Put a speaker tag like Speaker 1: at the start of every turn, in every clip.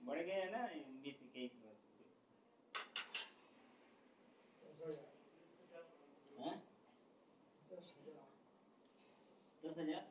Speaker 1: बढ़ गया ना 20-21 वर्ष। 10,000।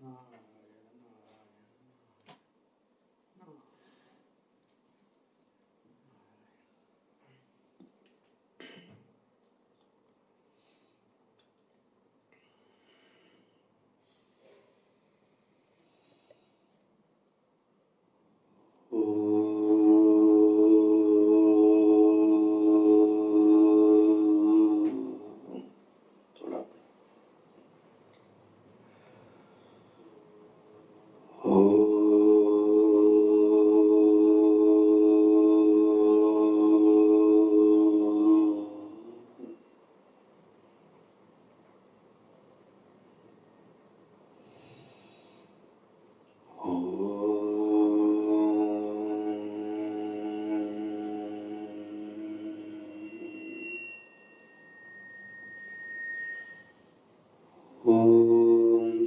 Speaker 1: हाँ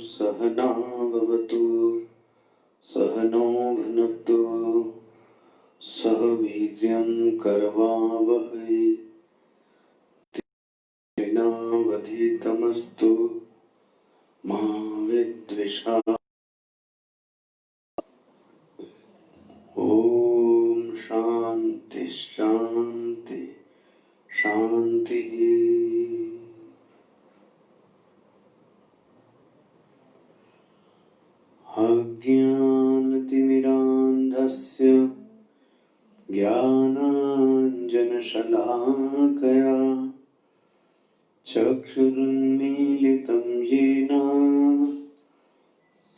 Speaker 2: सहना भवतु सहनो भुनक्तु सह वीर्यं करवावहै तेनावधीतमस्तु मा विद्विषावहै। ओम शांति शांति शांति। अज्ञानतिमिरान्धस्य ज्ञानाञ्जनशलाकया चक्षुरुन्मीलितं येन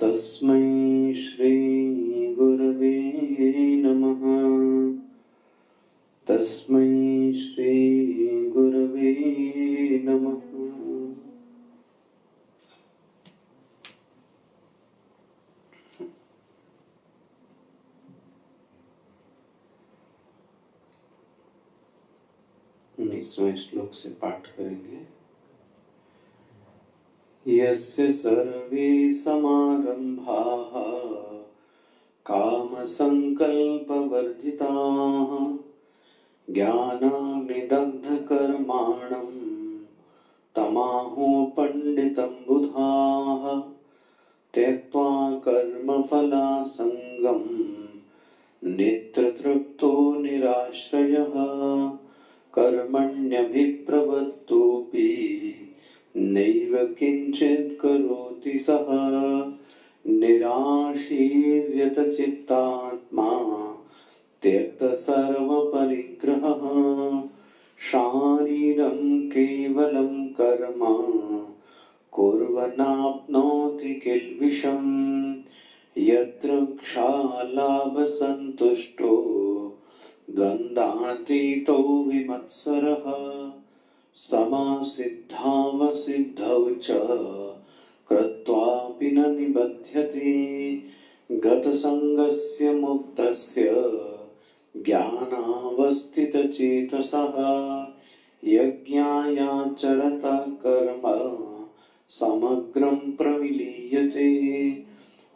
Speaker 2: तस्मै श्रीगुरवे नमः। तस्मै श्रीगुरवे नमः। उन्नीसवें श्लोक से पाठ करेंगे। यस्य सर्वे समारंभाः कामसङ्कल्पवर्जिताः ज्ञानाग्निदग्धकर्माणं तमाहो पण्डितं बुधाः त्यक्त्वा कर्मफलासङ्गं नित्यतृप्तो निराश्रयः कर्मण्यभिप्रवृत्तोऽपि नैव किञ्चित् करोति सः निराशीर्यतचित्तात्मा त्यक्तसर्वपरिग्रहः शारीरं केवलं कर्म कुर्वन्नाप्नोति किल्बिषम् यत्र क्षालाभसन्तुष्टो द्वन्द्वातीतो विमत्सरः समसिद्धावसिद्धौ च कृत्वापि न निबध्यते गतसङ्गस्य मुक्तस्य ज्ञानावस्थितचेतसः यज्ञायाचरतः कर्म समग्रं प्रविलीयते।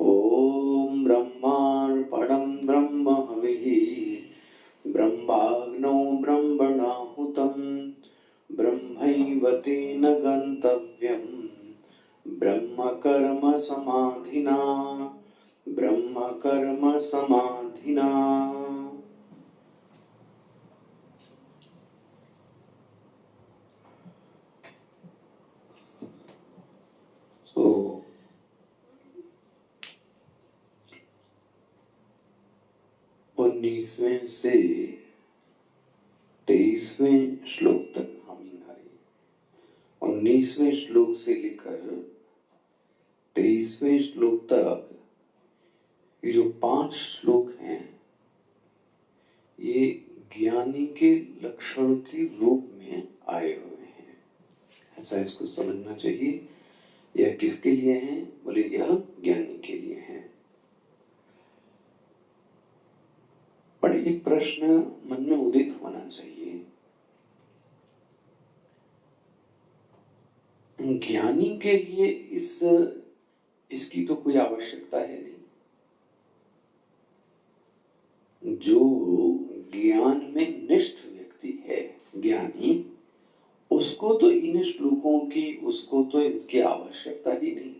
Speaker 2: ॐ ब्रह्मार्पणं ब्रह्म हविः ब्रह्माग्नौ ब्रह्मणाहुतं ब्रह्मैव तेन गन्तव्यं ब्रह्म कर्म समाधिना ब्रह्म कर्म समाधिना। तो 19वें से 23वें श्लोक तक हम 19वें श्लोक से लेकर 23वें श्लोक तक ये जो 5 श्लोक हैं ये ज्ञानी के लक्षण के रूप में आए हुए हैं, ऐसा इसको समझना चाहिए। यह किसके लिए हैं? बोले यह ज्ञानी के लिए हैं। पर एक प्रश्न मन में उदित होना चाहिए, ज्ञानी के लिए इसकी तो कोई आवश्यकता है नहीं। जो ज्ञान में निष्ठ व्यक्ति है ज्ञानी, उसको तो इन श्लोकों की उसको तो इसकी आवश्यकता ही नहीं।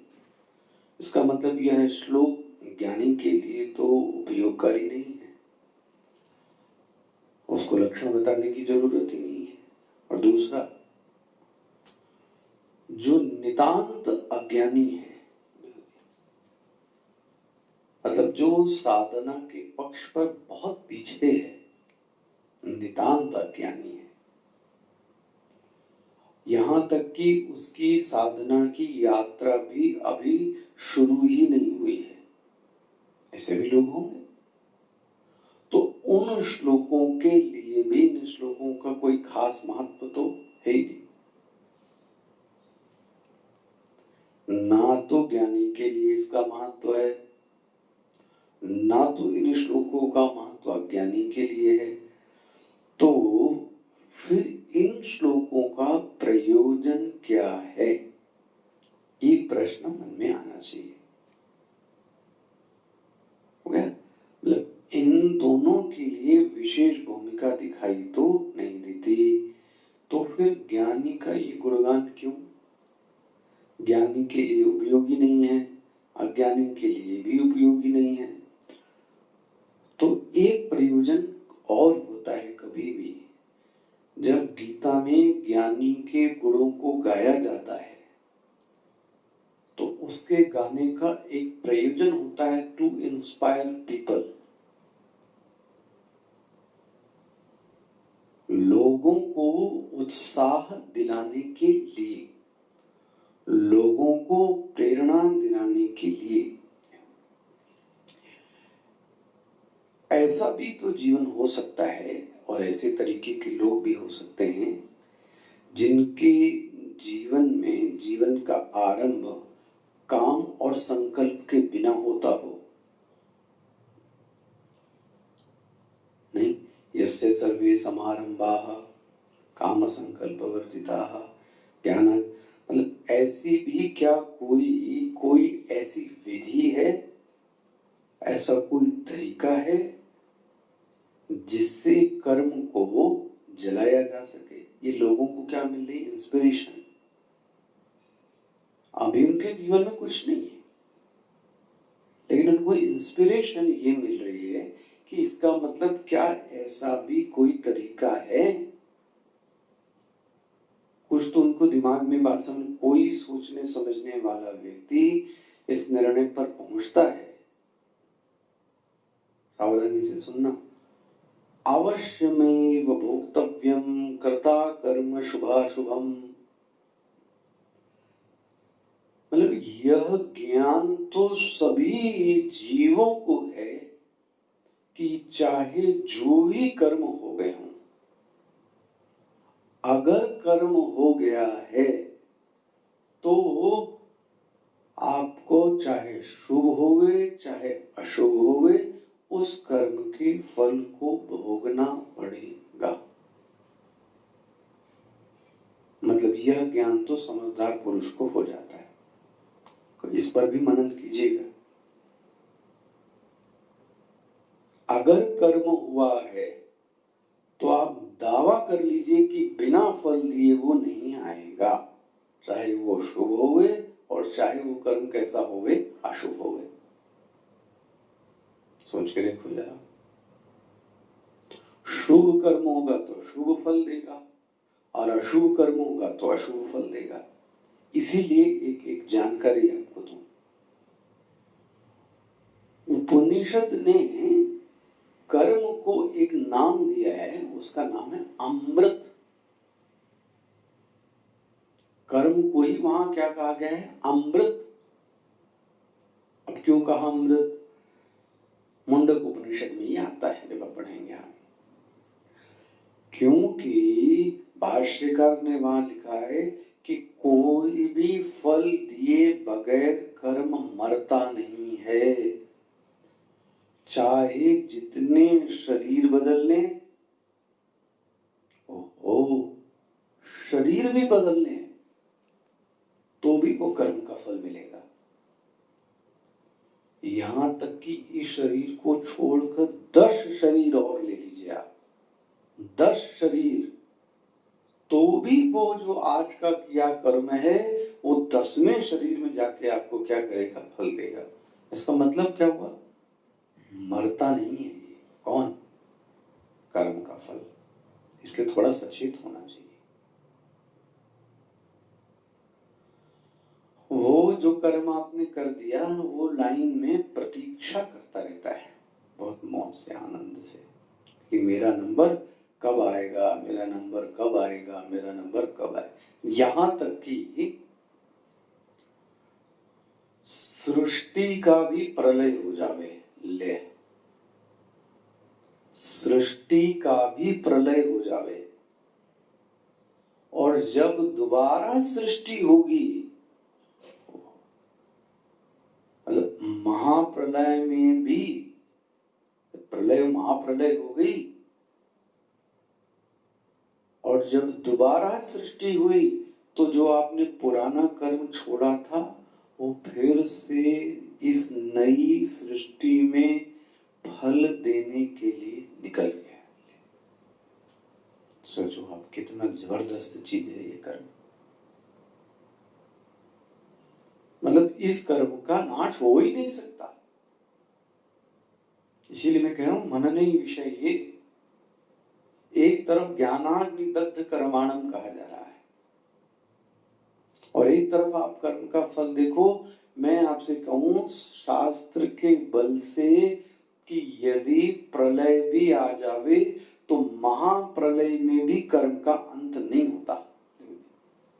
Speaker 2: इसका मतलब यह श्लोक ज्ञानी के लिए तो उपयोगकारी नहीं है, उसको लक्षण बताने की जरूरत ही नहीं है। और दूसरा, जो नितांत अज्ञानी है, मतलब जो साधना के पक्ष पर बहुत पीछे है, नितांत अज्ञानी है, यहां तक कि उसकी साधना की यात्रा भी अभी शुरू ही नहीं हुई है, ऐसे भी लोग होंगे। तो उन श्लोकों के लिए भी इन श्लोकों का कोई खास महत्व तो है ही नहीं। ना तो ज्ञानी के लिए इसका महत्व है, ना तो इन श्लोकों का महत्व अज्ञानी के लिए है। तो फिर इन श्लोकों का प्रयोजन क्या है, ये प्रश्न मन में आना चाहिए। हो गया? मतलब इन दोनों के लिए विशेष भूमिका दिखाई तो नहीं देती, तो फिर ज्ञानी का ये गुणगान क्यों? ज्ञानी के लिए उपयोगी नहीं है, अज्ञानी के लिए भी उपयोगी नहीं है। तो एक प्रयोजन और होता है कभी भी, जब गीता में ज्ञानी के गुणों को गाया जाता है तो उसके गाने का एक प्रयोजन होता है टू इंस्पायर पीपल, लोगों को उत्साह दिलाने के लिए, लोगों को प्रेरणा दिलाने के लिए। ऐसा भी तो जीवन हो सकता है और ऐसे तरीके के लोग भी हो सकते हैं जिनके जीवन में जीवन का आरंभ काम और संकल्प के बिना होता हो। नहीं, यस्य सर्वे समारंभाः काम संकल्प वर्जिताः ज्ञान, मतलब ऐसी भी क्या कोई ऐसी विधि है, ऐसा कोई तरीका है जिससे कर्म को जलाया जा सके? ये लोगों को क्या मिल रही? इंस्पिरेशन। अभी उनके जीवन में कुछ नहीं है, लेकिन उनको इंस्पिरेशन ये मिल रही है कि इसका मतलब क्या ऐसा भी कोई तरीका है। कुछ तो उनको दिमाग में बात समझ, कोई सोचने समझने वाला व्यक्ति इस निर्णय पर पहुंचता है। सावधानी से सुनना। अवश्यमेव भोक्तव्यम कर्ता कर्म शुभाशुभम। मतलब यह ज्ञान तो सभी जीवों को है कि चाहे जो भी कर्म हो गए हों, अगर कर्म हो गया है तो आपको चाहे शुभ होवे चाहे अशुभ होवे, उस कर्म के फल को भोगना पड़ेगा। मतलब यह ज्ञान तो समझदार पुरुष को हो जाता है। तो इस पर भी मनन कीजिएगा। अगर कर्म हुआ है तो आप दावा कर लीजिए कि बिना फल दिए वो नहीं आएगा, चाहे वो शुभ होवे और चाहे वो कर्म कैसा होवे, अशुभ होवे। सोच के देखो जरा, शुभ कर्म होगा तो शुभ फल देगा और अशुभ कर्म होगा तो अशुभ फल देगा। इसीलिए एक जानकारी आपको दूं, उपनिषद ने कर्म को एक नाम दिया है, उसका नाम है अमृत। कर्म को ही वहां क्या कहा गया है? अमृत। अब क्यों कहा अमृत? मुंडक उपनिषद में ही आता है, जब आप पढ़ेंगे आप। क्योंकि भाष्यकार ने वहां लिखा है कि कोई भी फल दिए बगैर कर्म मरता नहीं है, चाहे जितने शरीर बदल लें। ओहो, शरीर भी बदल लें तो भी वो कर्म का फल मिलेगा। यहां तक कि इस शरीर को छोड़कर 10 शरीर और ले लीजिए आप, 10 शरीर, तो भी वो जो आज का किया कर्म है वो 10वें शरीर में जाके आपको क्या करेगा? फल देगा। इसका मतलब क्या हुआ? मरता नहीं है ये। कौन? कर्म का फल। इसलिए थोड़ा सचेत होना चाहिए। वो जो कर्म आपने कर दिया वो लाइन में प्रतीक्षा करता रहता है, बहुत मौज से, आनंद से, कि मेरा नंबर कब आएगा, मेरा नंबर कब आएगा, मेरा नंबर कब आएगा। यहां तक कि सृष्टि का भी प्रलय हो जावे, ले, सृष्टि का भी प्रलय हो जावे, और जब दोबारा सृष्टि होगी, मतलब महाप्रलय में भी, प्रलय महाप्रलय हो गई और जब दोबारा सृष्टि हुई तो जो आपने पुराना कर्म छोड़ा था वो फिर से इस नई सृष्टि में फल देने के लिए निकल गया। सोचो आप, कितना जबरदस्त चीज है ये कर्म। मतलब इस कर्म का नाश हो ही नहीं सकता। इसीलिए मैं कह रहा हूं, मननीय विषय ये। एक तरफ ज्ञानाग्निदग्ध कर्माणम कहा जा रहा है और एक तरफ आप कर्म का फल देखो। मैं आपसे कहूं शास्त्र के बल से कि यदि प्रलय भी आ जावे तो महाप्रलय में भी कर्म का अंत नहीं होता,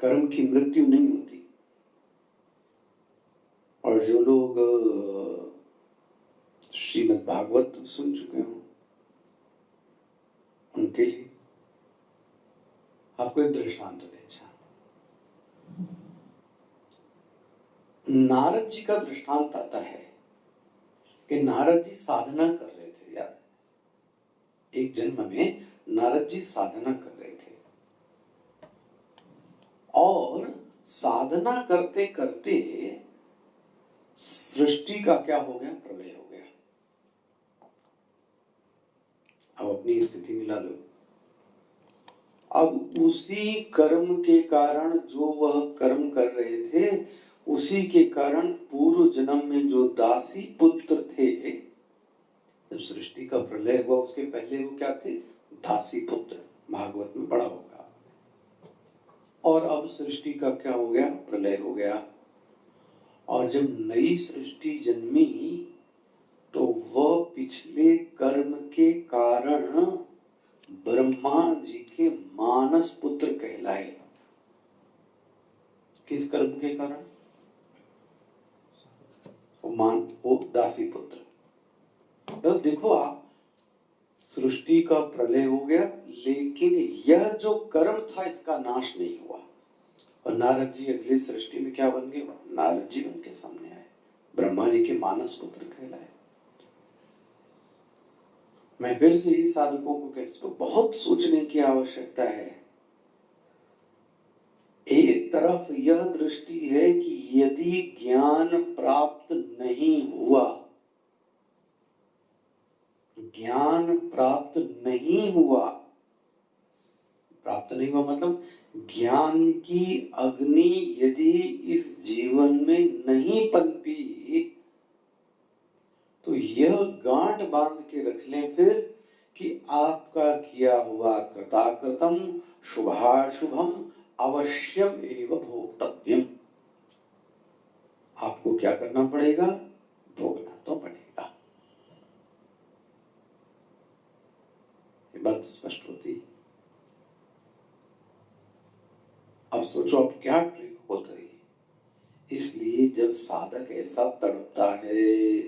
Speaker 2: कर्म की मृत्यु नहीं होती। और जो लोग श्रीमद् भागवत सुन चुके हो उनके लिए आपको एक दृष्टांत देना। नारद जी का दृष्टांत आता है कि नारद जी साधना कर रहे थे यार, एक जन्म में नारद जी साधना कर रहे थे और साधना करते करते सृष्टि का क्या हो गया? प्रलय हो गया। अब अपनी स्थिति मिला लो। अब उसी कर्म के कारण जो वह कर्म कर रहे थे, उसी के कारण पूर्व जन्म में जो दासी पुत्र थे, जब सृष्टि का प्रलय हुआ उसके पहले वो क्या थे? दासी पुत्र। भागवत में पढ़ा होगा। और अब सृष्टि का क्या हो गया? प्रलय हो गया। और जब नई सृष्टि जन्मी तो वह पिछले कर्म के कारण ब्रह्मा जी के मानस पुत्र कहलाए। किस कर्म के कारण? वो दासी पुत्र। तो देखो आप, सृष्टि का प्रलय हो गया, लेकिन यह जो कर्म था इसका नाश नहीं हुआ। और नारद जी अगली सृष्टि में क्या बन गए? नारद जी बन के सामने आए, ब्रह्मा जी के मानस पुत्र कहलाए। मैं फिर से ही साधकों को कहता हूं, बहुत सोचने की आवश्यकता है। एक तरफ यह दृष्टि है कि यदि ज्ञान प्राप्त नहीं हुआ, ज्ञान प्राप्त नहीं हुआ, प्राप्त नहीं हुआ मतलब ज्ञान की अग्नि यदि इस जीवन में नहीं पनपी, तो यह गांठ बांध के रख लें फिर कि आपका किया हुआ कृताकृतम शुभाशुभम अवश्यम एव भोक्तव्यम। आपको क्या करना पड़ेगा? भोगना तो पड़ेगा। ये बात स्पष्ट होती है। अब सोचो अब क्या ट्रिक होत रही है। इसलिए जब साधक ऐसा तड़पता है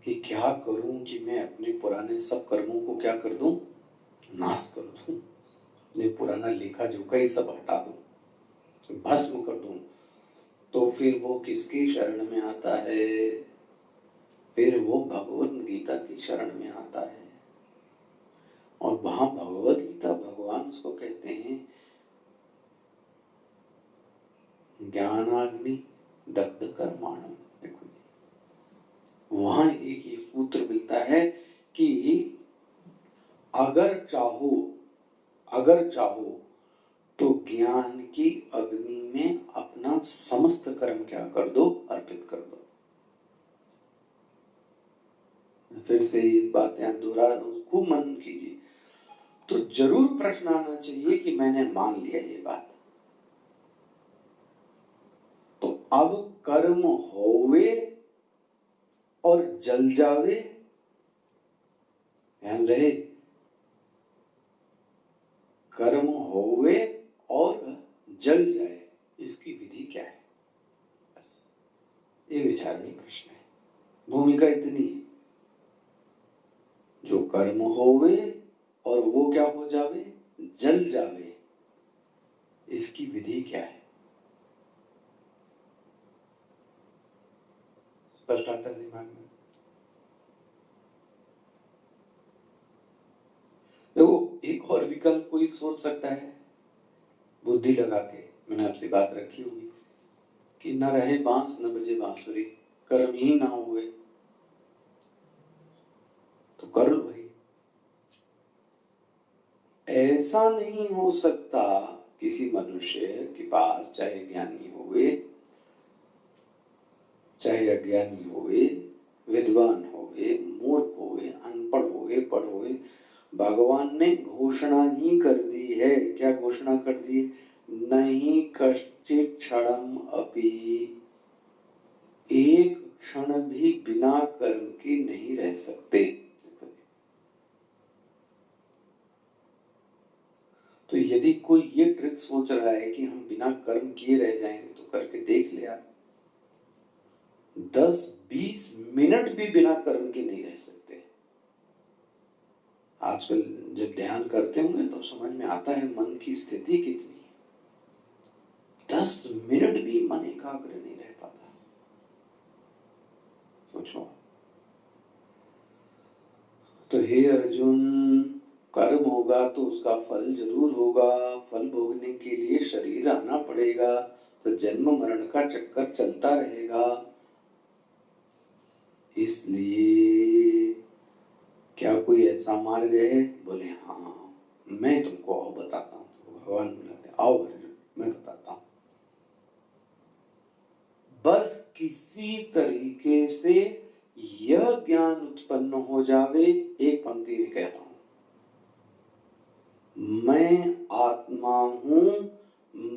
Speaker 2: कि क्या करूं कि मैं अपने पुराने सब कर्मों को क्या कर दूं? नाश कर दूं, अपने पुराना लेखा जोखा ही सब हटा दूं, भस्म कर दूं, तो फिर वो किसकी शरण में आता है? फिर वो भगवत गीता की शरण में आता है। और वहां भगवत गीता भगवान उसको कहते हैं ज्ञानाग्नि दग्ध कर्माणम। वहां एक ही सूत्र मिलता है कि अगर चाहो तो ज्ञान की अग्नि में अपना समस्त कर्म क्या कर दो? अर्पित कर दो। फिर से ये बातें दोहरा खूब मनन कीजिए, तो जरूर प्रश्न आना चाहिए कि मैंने मान लिया ये बात, तो अब कर्म होवे और जल जावे, ध्यान रहे, कर्म होवे और जल जाए, इसकी विधि क्या है? बस ये विचारणीय प्रश्न है। भूमिका इतनी है, जो कर्म होवे और वो क्या हो जावे? जल जावे, इसकी विधि क्या है? स्पष्ट आता है दिमाग में? देखो एक और विकल्प कोई सोच सकता है, बुद्धि लगा के, मैंने आपसे बात रखी होगी कि न रहे बांस न बजे बांसुरी, कर्म ही ना हुए तो कर लो भाई। ऐसा नहीं हो सकता किसी मनुष्य के पास, चाहे ज्ञानी होवे चाहे अज्ञानी होवे, विद्वान होवे, मूर्ख होवे, अनपढ़ होवे, पढ़ होवे, भगवान ने घोषणा ही कर दी है। क्या घोषणा कर दी? नहीं कश्चित क्षणम अपि, एक क्षण भी बिना कर्म के नहीं रह सकते। तो यदि कोई ये ट्रिक सोच रहा है कि हम बिना कर्म किए रह जाएंगे, तो करके देख लिया, 10-20 मिनट भी बिना कर्म के नहीं रह सकते। आजकल जब ध्यान करते होंगे तो समझ में आता है मन की स्थिति कितनी है। 10 मिनट भी मन एकाग्र नहीं रह पाता। सोचो। तो हे अर्जुन, कर्म होगा तो उसका फल जरूर होगा, फल भोगने के लिए शरीर आना पड़ेगा, तो जन्म मरण का चक्कर चलता रहेगा। इसलिए क्या कोई ऐसा मार्ग है? बोले हाँ, मैं तुमको आओ बताता हूँ। तो भगवान बुलाते, आओ अर्जुन मैं बताता हूँ। बस किसी तरीके से यह ज्ञान उत्पन्न हो जावे, एक पंक्ति में कह रहा हूं, मैं आत्मा हूं,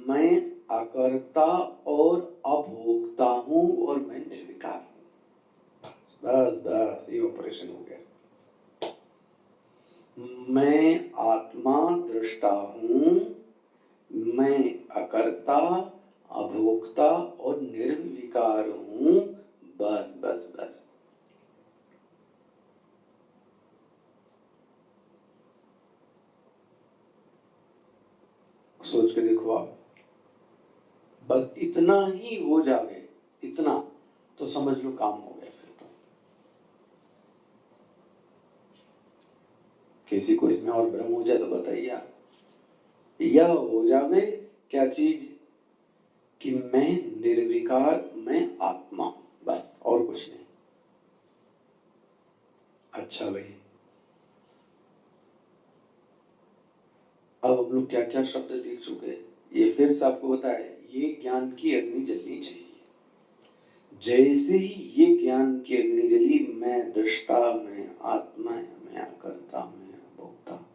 Speaker 2: मैं अकर्ता और अभोक्ता हूं और मैं निर्विकार हूं। बस बस ये ऑपरेशन हो गया। मैं आत्मा दृष्टा हूं, मैं अकर्ता, अभोक्ता और निर्विकार हूं, बस बस। सोच के देखो आप, बस इतना ही हो जाए, इतना तो समझ लो काम हो गया। फिर तो किसी को इसमें और भ्रम हो जाए तो बताइए आप। यह हो जावे क्या चीज कि मैं निर्विकार, मैं आत्मा, बस और कुछ नहीं। अच्छा भाई, अब हम लोग क्या क्या शब्द देख चुके हैं, ये फिर से आपको बताया, ये ज्ञान की अग्नि जलनी चाहिए। जैसे ही ये ज्ञान की अग्नि जली, मैं दृष्टा, मैं आत्मा, मैं अकर्ता, मैं भोक्ता,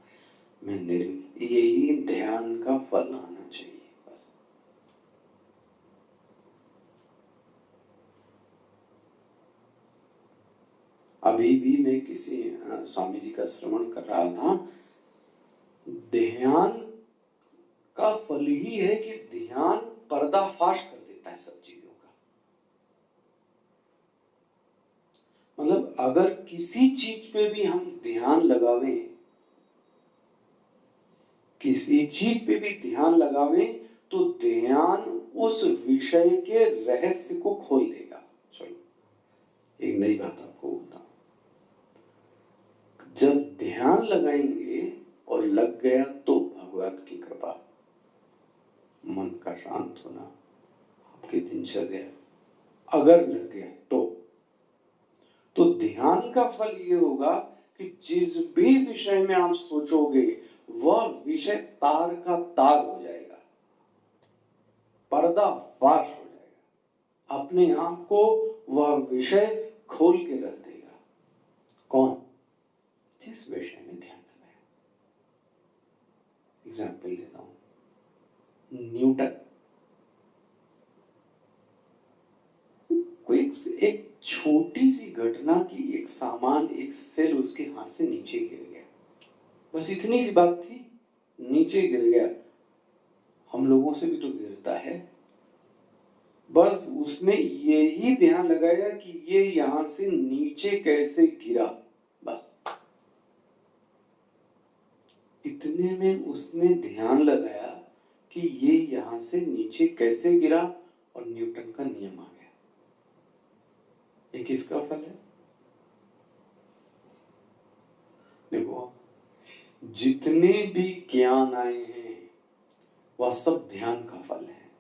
Speaker 2: मैं निर्विकार, यही ध्यान का फल आना चाहिए बस। अभी भी मैं किसी स्वामी जी का श्रवण कर रहा था, ध्यान का फल ही है कि ध्यान पर्दाफाश कर देता है सब चीजों का। मतलब अगर किसी चीज पे भी हम ध्यान लगावे, किसी चीज पे भी ध्यान लगावे, तो ध्यान उस विषय के रहस्य को खोल देगा। चलो एक नई बात आपको बताऊं, जब ध्यान लगाएंगे और लग गया तो भगवान की कृपा, मन का शांत होना, आपके दिनचर्या, अगर लग गया तो ध्यान का फल ये होगा कि जिस भी विषय में आप सोचोगे वह विषय तार का तार हो जाएगा, पर्दाफाश हो जाएगा, अपने आप को वह विषय खोल के रख देगा। कौन? जिस विषय में ध्यान लगाया। एग्जाम्पल देता हूं, न्यूटन कोई एक छोटी सी घटना की, एक सामान, एक सेल उसके हाथ से नीचे गिर गया, बस इतनी सी बात थी, नीचे गिर गया। हम लोगों से भी तो गिरता है, बस उसने यही ध्यान लगाया कि ये यहां से नीचे कैसे गिरा, बस इतने में उसने ध्यान लगाया कि ये यहां से नीचे कैसे गिरा, और न्यूटन का नियम आ गया। ये किसका फल है? देखो, जितने भी ज्ञान आए हैं वह सब ध्यान का फल है।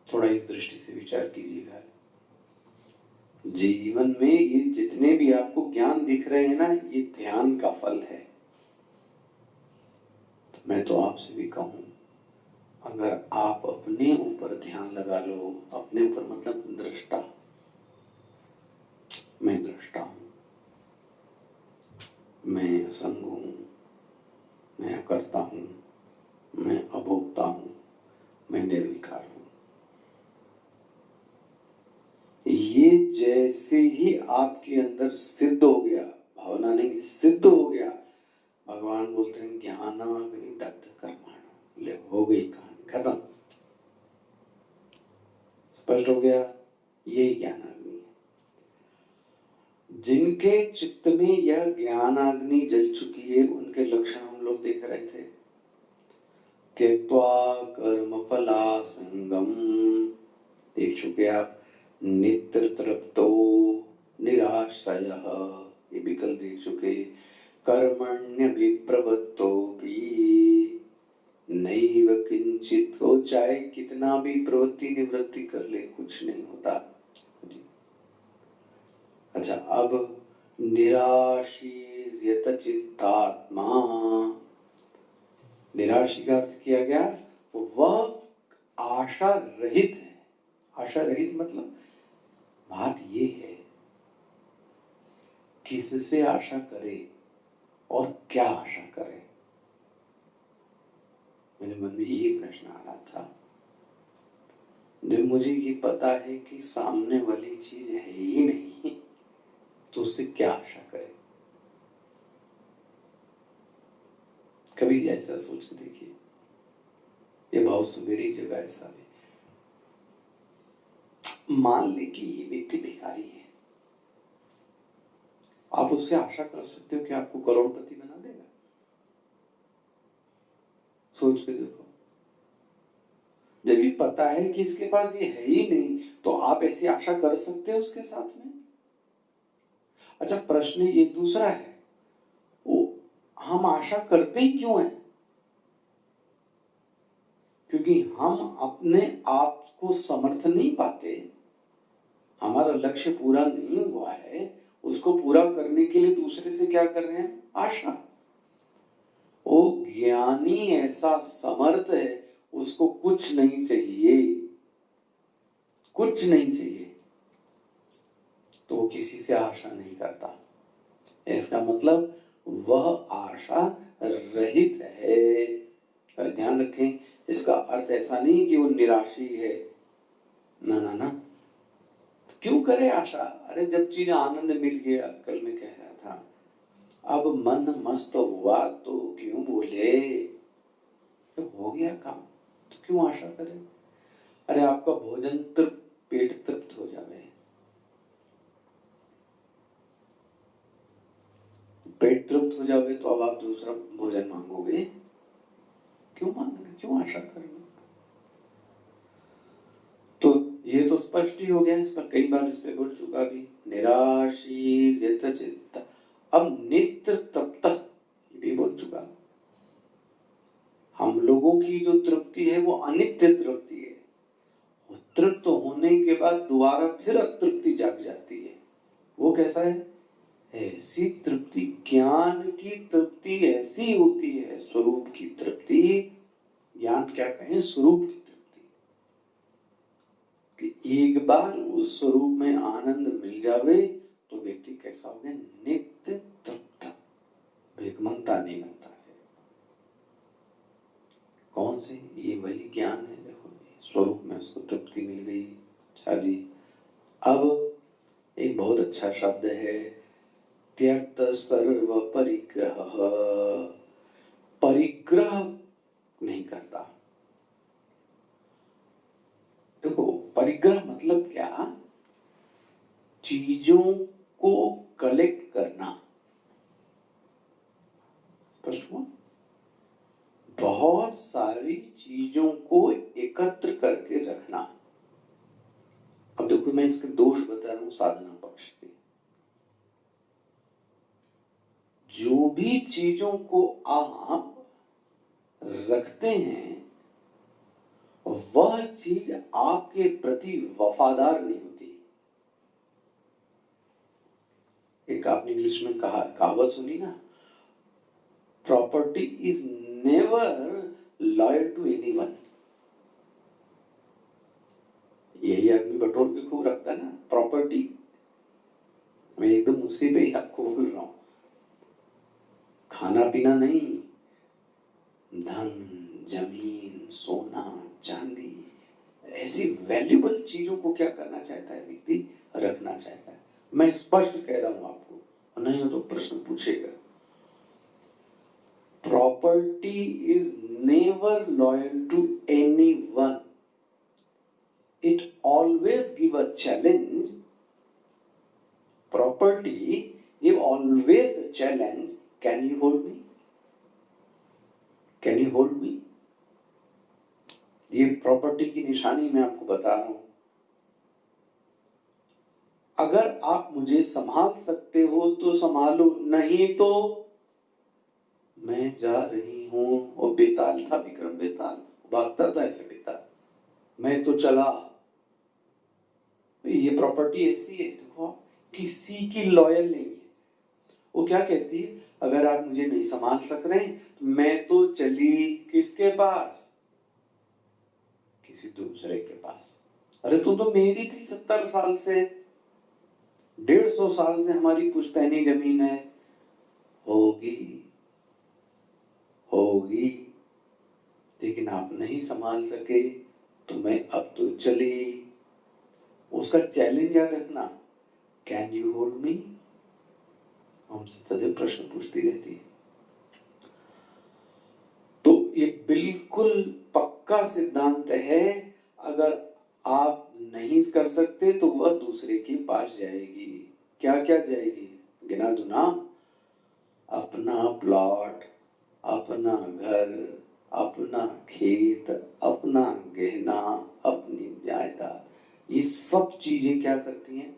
Speaker 2: थोड़ा इस दृष्टि से विचार कीजिएगा। जीवन में ये जितने भी आपको ज्ञान दिख रहे हैं ना, ये ध्यान का फल है। तो मैं तो आपसे भी कहूं, अगर आप अपने ऊपर ध्यान लगा लो, अपने ऊपर मतलब दृष्टा, मैं दृष्टा हूं, मैं असंग हूं, मैं अकर्ता हूं, मैं अभोक्ता हूं, मैं निर्विकार हूं, ये जैसे ही आपके अंदर सिद्ध हो गया, भावना नहीं, सिद्ध हो गया, भगवान बोलते हैं ज्ञानाग्नि दग्ध कर्माणि, ले हो गई कहानी खत्म, स्पष्ट हो गया। ये ज्ञानाग्नि है। जिनके चित्त में यह ज्ञानाग्नि जल चुकी है, उनके लक्षण हम लोग देख रहे थे। त्यक्त्वा कर्म फलासंगम, देख चुके आप। नित्य तृप्तो निराश्रयः, ये भी कल देख चुके। कर्मण्यभिप्रवृत्तोऽपि नैव किंचित्, हो चाहे कितना भी प्रवृत्ति निवृत्ति कर ले, कुछ नहीं होता। अच्छा, अब निराशीर्यत चित्तात्मा, निराशी का अर्थ किया गया वह आशा रहित है। आशा रहित मतलब बात ये है, किससे आशा करे और क्या आशा करे। मेरे मन में ये प्रश्न आ रहा था, जब मुझे ये पता है कि सामने वाली चीज है ही नहीं, तो उससे क्या आशा करे। कभी ऐसा सोच के देखिए, ये भाव सुमेरी जगह ऐसा भी, मान ले कि ये व्यक्ति भिखारी है, आप उससे आशा कर सकते हो कि आपको करोड़पति बना देगा? सोच के देखो। जब ये पता है कि इसके पास ये है ही नहीं, तो आप ऐसी आशा कर सकते हो उसके साथ में? अच्छा, प्रश्न ये दूसरा है, वो हम आशा करते ही क्यों हैं? क्योंकि हम अपने आप को समर्थ नहीं पाते, हमारा लक्ष्य पूरा नहीं हुआ है, उसको पूरा करने के लिए दूसरे से क्या कर रहे हैं? आशा। वो ज्ञानी ऐसा समर्थ है, उसको कुछ नहीं चाहिए, कुछ नहीं चाहिए, तो वो किसी से आशा नहीं करता। इसका मतलब वह आशा रहित है। ध्यान रखें, इसका अर्थ ऐसा नहीं कि वो निराशी है, ना ना ना। क्यों करे आशा? अरे जब चीज आनंद मिल गया, कल मैं कह रहा था, अब मन मस्त हुआ तो क्यों बोले, तो हो गया काम, तो क्यों आशा करे? अरे आपका भोजन तृप्त, पेट तृप्त हो जावे, पेट तृप्त हो जावे तो अब आप दूसरा भोजन मांगोगे? क्यों मांगोगे, क्यों आशा करोगे? तो ये तो स्पष्ट ही हो गया, इस पर कई बार इस पे बोल चुका भी, निराशीर्यत चित्त। अब नित्य तृप्त भी बोल चुका। हम लोगों की जो तृप्ति है वो अनित्य तृप्ति है, तृप्त होने के बाद दोबारा फिर अतृप्ति जाग जाती है। वो कैसा है? ऐसी तृप्ति, ज्ञान की तृप्ति ऐसी होती है, स्वरूप की तृप्ति, ज्ञान क्या कहें, स्वरूप की तृप्ति, कि एक बार उस स्वरूप में आनंद मिल जावे तो व्यक्ति कैसा हो गया? नित्य तृप्त, भिखमंगता नहीं बनता है। कौन से? ये वही ज्ञान है। देखो, स्वरूप में उसको तृप्ति मिल गई। अच्छा जी, अब एक बहुत अच्छा शब्द है, त्यक्त सर्व परिग्रह। परिग्रह नहीं करता। देखो, परिग्रह मतलब क्या? चीजों को कलेक्ट करना। स्पष्ट हुआ? बहुत सारी चीजों को एकत्र करके रखना। अब देखो, मैं इसके दोष बता रहा हूं साधना पक्ष के। जो भी चीजों को आप रखते हैं वह चीज आपके प्रति वफादार नहीं होती। एक आपने इंग्लिश में कहावत सुनी ना, property is never loyal to anyone. यही आदमी बटोर के खूब रखता है ना, प्रॉपर्टी। मैं एकदम उसी पे ही आपको बोल रहा हूं, खाना पीना नहीं, धन, जमीन, सोना, चांदी, ऐसी वैल्यूबल चीजों को क्या करना चाहता है व्यक्ति? रखना चाहता है। मैं स्पष्ट कह रहा हूं आपको, नहीं हो तो प्रश्न पूछेगा। Property is never loyal to anyone, it always give a challenge. Property give always a challenge, can you hold me, can you hold me. ये प्रॉपर्टी की निशानी मैं आपको बता रहा हूं। अगर आप मुझे संभाल सकते हो तो संभालो, नहीं तो मैं जा रही हूं। वो बेताल था, विक्रम बेताल, भागता था ऐसे बेताल, मैं तो चला। ये प्रॉपर्टी ऐसी है, देखो, किसी की लॉयल नहीं है। वो क्या कहती है? अगर आप मुझे नहीं संभाल सक रहे तो मैं तो चली किसके पास? किसी दूसरे के पास। अरे तुम तो मेरी थी 70 साल से, 150 साल से हमारी पुश्तैनी जमीन है। होगी होगी, लेकिन आप नहीं संभाल सके तो मैं अब तो चली। उसका चैलेंज याद रखना, कैन यू होल्ड मी। हमसे सदैव प्रश्न पूछती रहती है। तो ये बिल्कुल पक्का सिद्धांत है, अगर आप नहीं कर सकते तो वह दूसरे के पास जाएगी। क्या क्या जाएगी? गिना दो नाम। अपना प्लॉट, अपना घर, अपना खेत, अपना गहना, अपनी जायदाद, ये सब चीजें क्या करती हैं?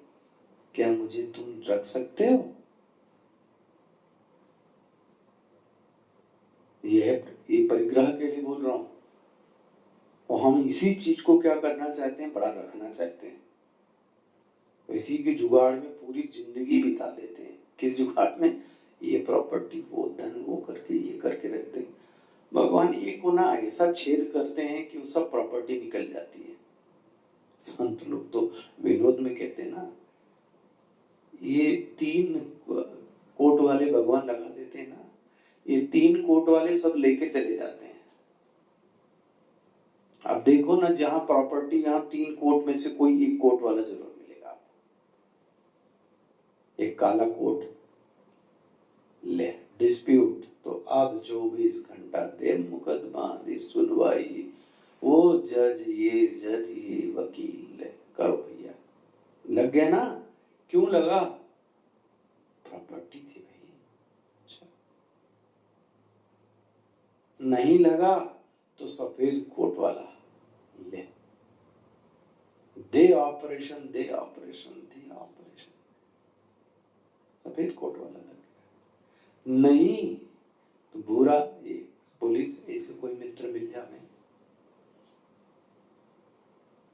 Speaker 2: क्या मुझे तुम रख सकते हो? ये परिग्रह के लिए बोल रहा हूं। और हम इसी चीज को क्या करना चाहते हैं? बड़ा रखना चाहते हैं। इसी के जुगाड़ में पूरी जिंदगी बिता देते हैं। किस जुगाड़ में? ये प्रॉपर्टी, वो धन, वो करके, ये करके रखते हैं। भगवान एक को ना ऐसा छेद करते हैं कि वो सब प्रॉपर्टी निकल जाती है। संत लोग तो विनोद में कहते हैं ना, ये 3 कोट वाले भगवान लगा देते हैं ना, ये 3 कोट वाले सब लेके चले जाते हैं। अब देखो ना, जहां प्रॉपर्टी, यहां 3 कोट में से कोई एक कोट वाला जरूर मिलेगा आपको। एक काला कोट ले, डिस्प्यूट, तो अब 24 घंटा दे मुकदमा दे सुनवाई, वो जज ये वकील, करो भैया। लग गया ना? क्यों लगा? प्रॉपर्टी थी भाई। अच्छा। नहीं लगा तो सफेद कोट वाला ले, दे ऑपरेशन, दे ऑपरेशन, दे ऑपरेशन, सफेद कोट वाला लग गया। नहीं तो बुरा, ये पुलिस, ऐसे कोई मित्र मिल जाए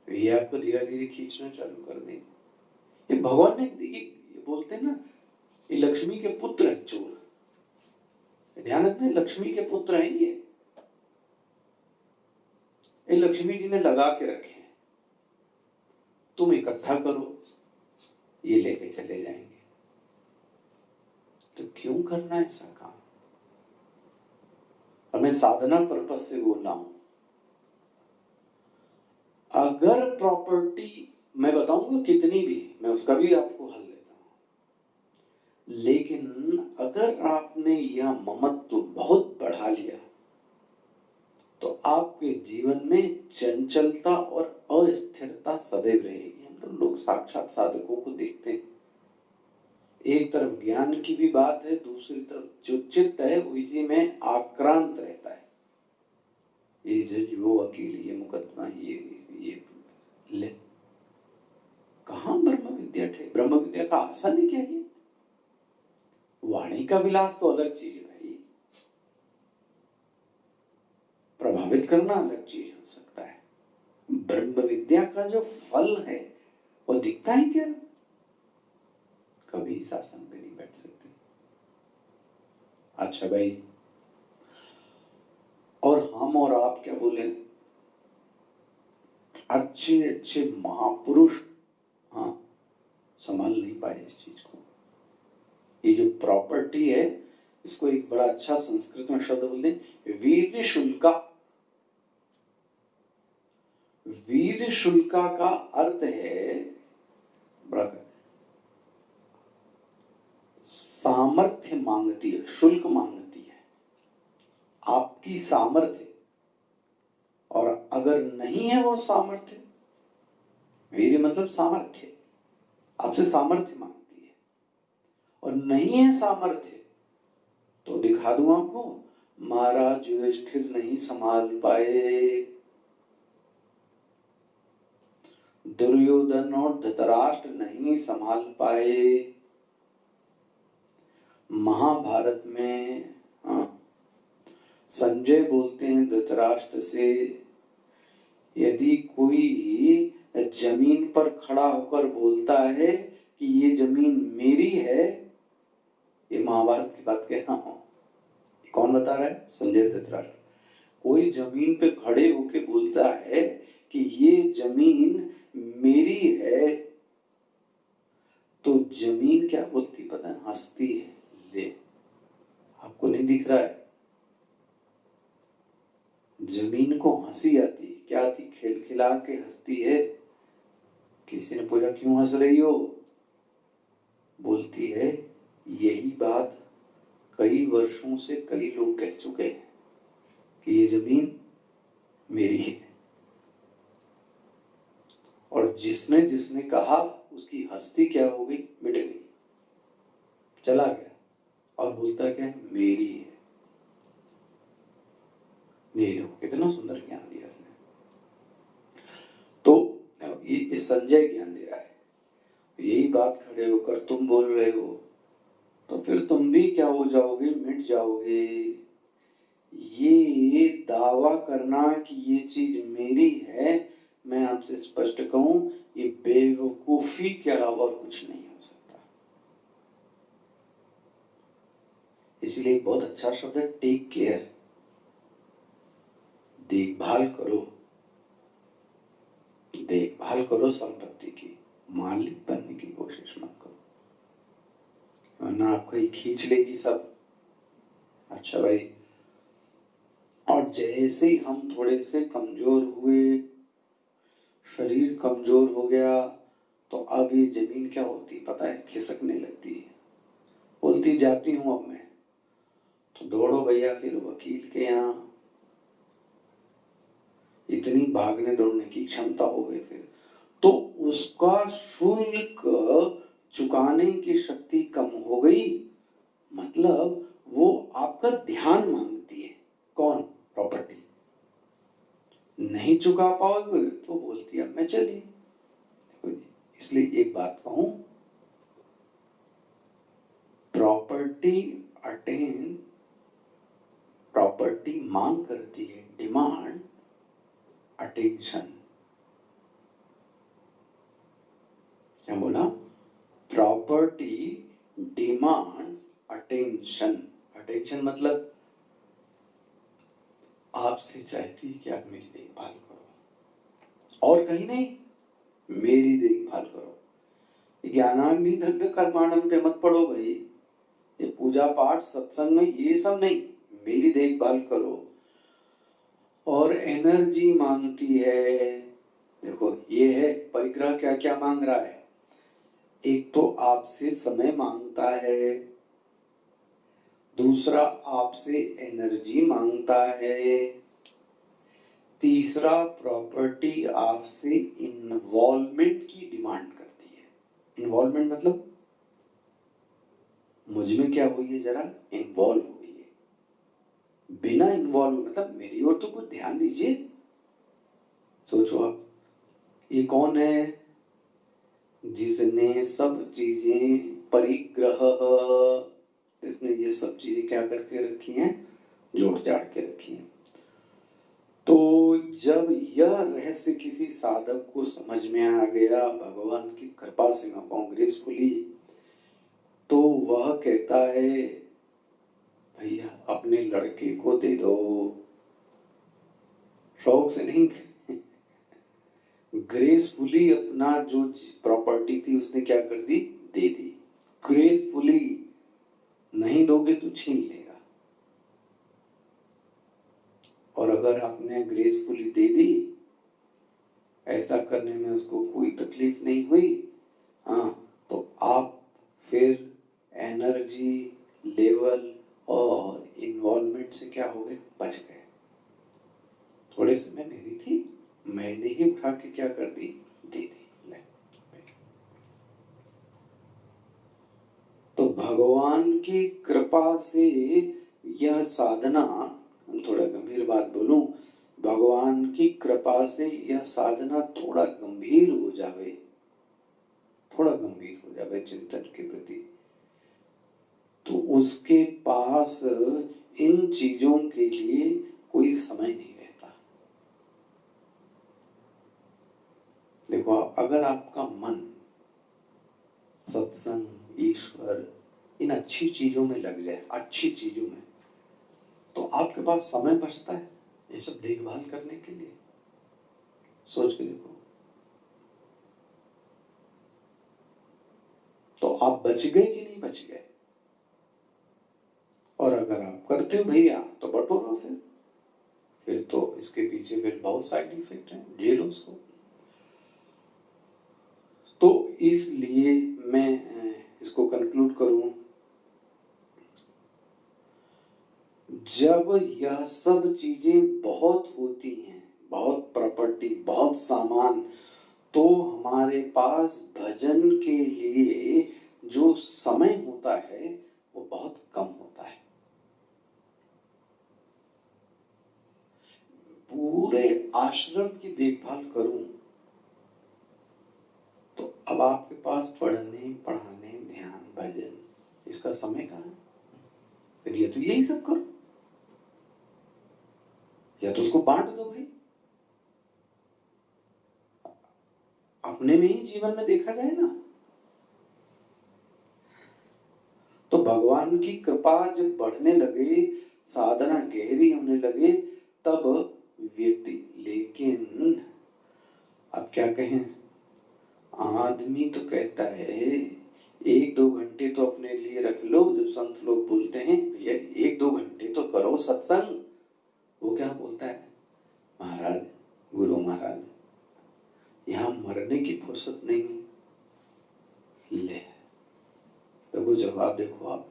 Speaker 2: तो ये आपको धीरे धीरे खींचना चालू कर देंगे। ये भगवान ने, ये बोलते हैं ना, ये लक्ष्मी के पुत्र है चोर। ध्यान रखना, लक्ष्मी के पुत्र हैं ये लक्ष्मी जी ने लगा के रखे हैं। तुम इकट्ठा करो, ये लेके चले जाएंगे। तो क्यों करना ऐसा काम? हमें साधना पर्पस से बोलना हूं। अगर प्रॉपर्टी, मैं बताऊंगा कितनी भी, मैं उसका भी आपको हल देता हूं, लेकिन अगर आपने यह ममत्व बहुत बढ़ा लिया तो आपके जीवन में चंचलता और अस्थिरता सदैव रहेगी। हम तो लोग साक्षात साधकों को देखते हैं, एक तरफ ज्ञान की भी बात है, दूसरी तरफ जो चित्त है वो इसी में आक्रांत रहता है। ये जज, वो वकील, ये मुकदमा, ये ले। कहां ब्रह्म विद्या थे? ब्रह्म विद्या का आसन ही क्या है? वाणी का विलास तो अलग चीज है भाई, प्रभावित करना अलग चीज हो सकता है। ब्रह्म विद्या का जो फल है वो दिखता है क्या? कभी शासन पे नहीं बैठ सकते। अच्छा भाई, और हम और आप क्या बोले? अच्छे अच्छे महापुरुष हाँ संभाल नहीं पाए इस चीज को। ये जो प्रॉपर्टी है, इसको एक बड़ा अच्छा संस्कृत में शब्द बोलते हैं, वीर शुल्का। वीर शुल्का का अर्थ है बड़ा सामर्थ्य मांगती है, शुल्क मांगती है, आपकी सामर्थ्य। और अगर नहीं है वो सामर्थ्य, वीर मतलब सामर्थ्य, आपसे सामर्थ्य मांगती है, और नहीं है सामर्थ्य तो दिखा दूं आपको, महाराज युधिष्ठिर नहीं संभाल पाए, दुर्योधन और धृतराष्ट्र नहीं संभाल पाए। महाभारत में संजय बोलते हैं धृतराष्ट्र से, यदि कोई जमीन पर खड़ा होकर बोलता है कि ये जमीन मेरी है, ये महाभारत की बात कह रहा हूं, कौन बता रहा है? संजय धृतराष्ट्र। कोई जमीन पे खड़े होकर बोलता है कि ये जमीन मेरी है, तो जमीन क्या बोलती पता है? हंसती है। ले, आपको नहीं दिख रहा है? जमीन को हंसी आती, क्या आती? खिलखिला के हंसती है। किसी ने पूछा क्यों हंस रही हो? बोलती है यही बात कई वर्षों से कई लोग कह चुके हैं कि ये जमीन मेरी है, और जिसने जिसने कहा उसकी हस्ती क्या हो गई, मिट गई, चला गया, और बोलता क्या है, मेरी है। ये देखो कितना सुंदर ज्ञान दिया इसने। तो ये संजय ज्ञान दे रहा है, यही बात खड़े होकर तुम बोल रहे हो, तो फिर तुम भी क्या हो जाओगे, मिट जाओगे। ये दावा करना कि ये चीज मेरी है, मैं आपसे स्पष्ट कहूं, ये बेवकूफी के अलावा और कुछ नहीं हो सकता। इसलिए बहुत अच्छा शब्द है, टेक केयर, देखभाल करो, देखभाल करो संपत्ति की, मालिक बनने की कोशिश मत करो, वरना आपको ही खींच लेगी सब। अच्छा भाई, और जैसे ही हम थोड़े से कमजोर हुए, शरीर कमजोर हो गया, तो अब ये जमीन क्या होती पता है, खिसकने लगती है। बोलती जाती हूं अब मैं, तो दौड़ो भैया फिर वकील के यहाँ, इतनी भागने दौड़ने की क्षमता हो गई फिर, तो उसका शुल्क चुकाने की शक्ति कम हो गई, मतलब वो आपका ध्यान मांगती है। कौन? प्रॉपर्टी। नहीं चुका पाओगे तो बोलती है अब मैं चली। इसलिए एक बात कहूं, प्रॉपर्टी अटेन, प्रॉपर्टी मांग करती है, डिमांड अटेंशन। क्या बोला? Property demand attention. अटेंशन मतलब आपसे चाहती है कि आप मेरी देखभाल करो, और कहीं नहीं, मेरी देखभाल करो। ज्ञानाग्नि दग्ध कर्माणम पे मत पड़ो भाई, ये पूजा पाठ सत्संग में ये सब नहीं, मेरी देखभाल करो। और एनर्जी मांगती है, देखो ये है परिग्रह, क्या क्या मांग रहा है, एक तो आपसे समय मांगता है, दूसरा आपसे एनर्जी मांगता है, तीसरा प्रॉपर्टी आपसे इन्वॉल्वमेंट की डिमांड करती है। इन्वॉल्वमेंट मतलब मुझ में क्या हुई है, जरा इन्वॉल्व हुई है। बिना इन्वॉल्व मतलब मेरी ओर तो कुछ ध्यान दीजिए। सोचो आप, ये कौन है जिसने सब चीजें परिग्रह, इसने ये सब चीजें क्या करके रखी हैं, जोड़ जाड़ के रखी हैं। तो जब यह रहस्य किसी साधक को समझ में आ गया, भगवान की कृपा से मैं कहूं ग्रेसफुली, तो वह कहता है भैया अपने लड़के को दे दो, शौक से नहीं, ग्रेसफुली अपना जो प्रॉपर्टी थी उसने क्या कर दी, दे दी। ग्रेसफुली, नहीं दोगे तो छीन लेगा। और अगर आपने ग्रेसफुली दे दी, ऐसा करने में उसको कोई तकलीफ नहीं हुई, हाँ, तो आप फिर एनर्जी लेवल और इन्वॉल्वमेंट से क्या हो गए, बच गए। थोड़े समय मेरी थी, मैंने ही उठा के क्या कर दी, दे दी। तो भगवान की कृपा से यह साधना, थोड़ा गंभीर बात बोलूं, भगवान की कृपा से यह साधना थोड़ा गंभीर हो जावे, थोड़ा गंभीर हो जावे चिंतन के प्रति, तो उसके पास इन चीजों के लिए कोई समय नहीं रहता। देखो, अगर आपका मन सत्संग, ईश्वर, इन अच्छी चीजों में लग जाए, अच्छी चीजों में, तो आपके पास समय बचता है ये सब देखभाल करने के लिए। सोच के देखो, तो आप बच गए कि नहीं बच गए? और अगर आप करते हो भैया तो बटोरो, फिर तो इसके पीछे फिर बहुत साइड इफेक्ट है, झेलो उसको। तो इसलिए मैं इसको कंक्लूड करूं, जब यह सब चीजें बहुत होती हैं, बहुत प्रॉपर्टी, बहुत सामान, तो हमारे पास भजन के लिए जो समय होता है वो बहुत कम होता है। पूरे आश्रम की देखभाल करूं तो अब आपके पास पढ़ने, पढ़ाने, ध्यान, भजन, इसका समय कहाँ है? फिर ये तो यही सब करो, या तो उसको बांट दो भाई। अपने में ही जीवन में देखा जाए ना, तो भगवान की कृपा जब बढ़ने लगे, साधना गहरी होने लगे, तब व्यक्ति, लेकिन अब क्या कहें, आदमी तो कहता है 1-2 घंटे तो अपने लिए रख लो। जब संत लोग बोलते हैं भैया 1-2 घंटे तो करो सत्संग, वो क्या बोलता है, महाराज, गुरु महाराज, यहां मरने की फुर्सत नहीं है। ले देखो जवाब, देखो आप,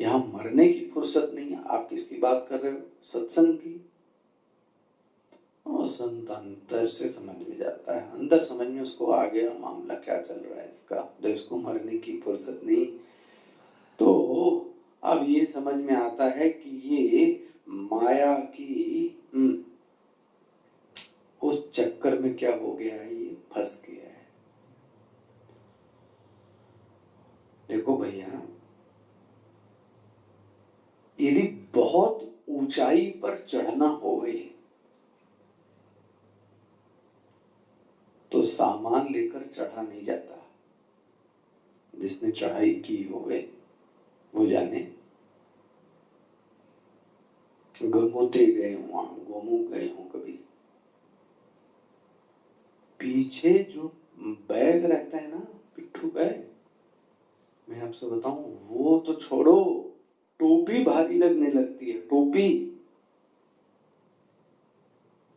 Speaker 2: यहां मरने की फुर्सत नहीं है, आप किसकी बात कर रहे हो, सत्संग की। और संत अंतर से समझ में जाता है, अंदर समझ में उसको आ गया मामला क्या चल रहा है इसका, जब इसको मरने की फुर्सत नहीं, तो अब ये समझ में आता है कि ये माया की उस चक्कर में क्या हो गया है, ये फंस गया है। देखो भैया, यदि बहुत ऊंचाई पर चढ़ना होवे तो सामान लेकर चढ़ा नहीं जाता। जिसने चढ़ाई की होवे वो जाने। गंगोत्री गए हूं, गोमुख गए हूं कभी, पीछे जो बैग रहता है ना, पिट्ठू बैग, मैं आपसे बताऊं, वो तो छोड़ो, टोपी भारी लगने लगती है। टोपी,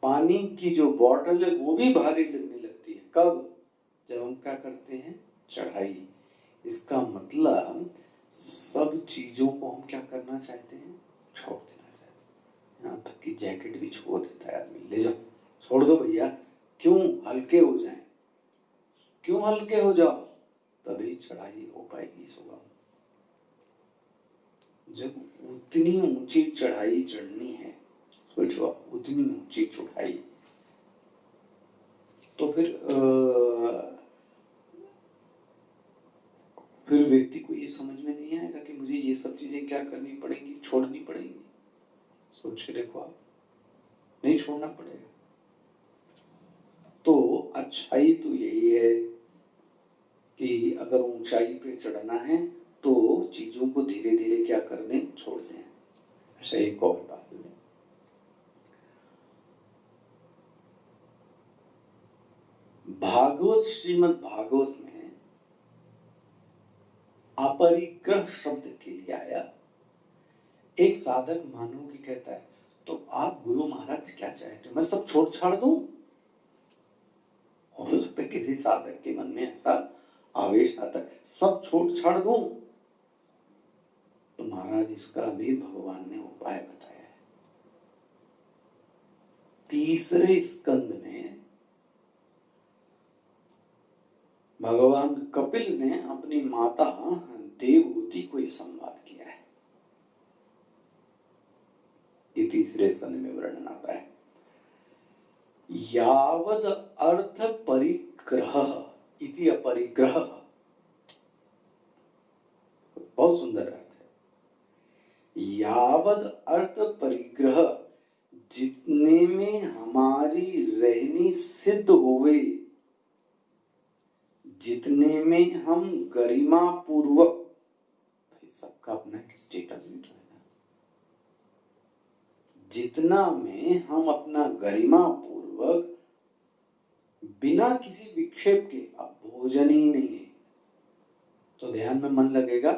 Speaker 2: पानी की जो बॉटल है वो भी भारी लगने लगती है। कब? जब हम क्या करते हैं, चढ़ाई। इसका मतलब सब चीजों को हम क्या करना चाहते हैं, छोड़ देना चाहते हैं। यहाँ तक कि जैकेट भी छोड़ देता है आदमी, ले जाओ, छोड़ दो भैया, क्यों, हल्के हो जाएं। क्यों हल्के हो जाओ, तभी चढ़ाई हो पाएगी सुगम। जब उतनी ऊंची चढ़ाई चढ़नी है, सोचो उतनी ऊंची चढ़ाई, तो फिर व्यक्ति को ये समझ में नहीं आएगा कि मुझे ये सब चीजें क्या करनी पड़ेंगी, छोड़नी पड़ेंगी। सोच के देखो आप, नहीं छोड़ना पड़ेगा। तो अच्छाई तो यही है कि अगर ऊंचाई पे चढ़ना है तो चीजों को धीरे धीरे क्या कर दें, छोड़ दें। ऐसा एक और बात है, भागवत, श्रीमद् भागवत में अपरिग्रह शब्द के लिए आया। एक साधक मानो कि कहता है, तो आप गुरु महाराज क्या चाहते हो, मैं सब छोड़ छाड़ दूं? हो सकता है किसी साधक के मन में ऐसा आवेश आता है, सब छोड़ छाड़ दूं? तो महाराज इसका भी भगवान ने उपाय बताया है। 3 स्कंद में भगवान कपिल ने अपनी माता देवहूति को यह संवाद किया है। ये 3 स्कंद में वर्णन आता है। यावद अर्थ परिग्रह इति अपरिग्रह, बहुत सुंदर अर्थ है। यावद अर्थ परिग्रह, जितने में हमारी रहनी सिद्ध होवे, जितने में हम गरिमा पूर्वक, भाई सबका अपना स्टेटस भी तो है ना, जितना में हम अपना गरिमा पूर्वक बिना किसी विक्षेप के, अब भोजन ही नहीं है तो ध्यान में मन लगेगा,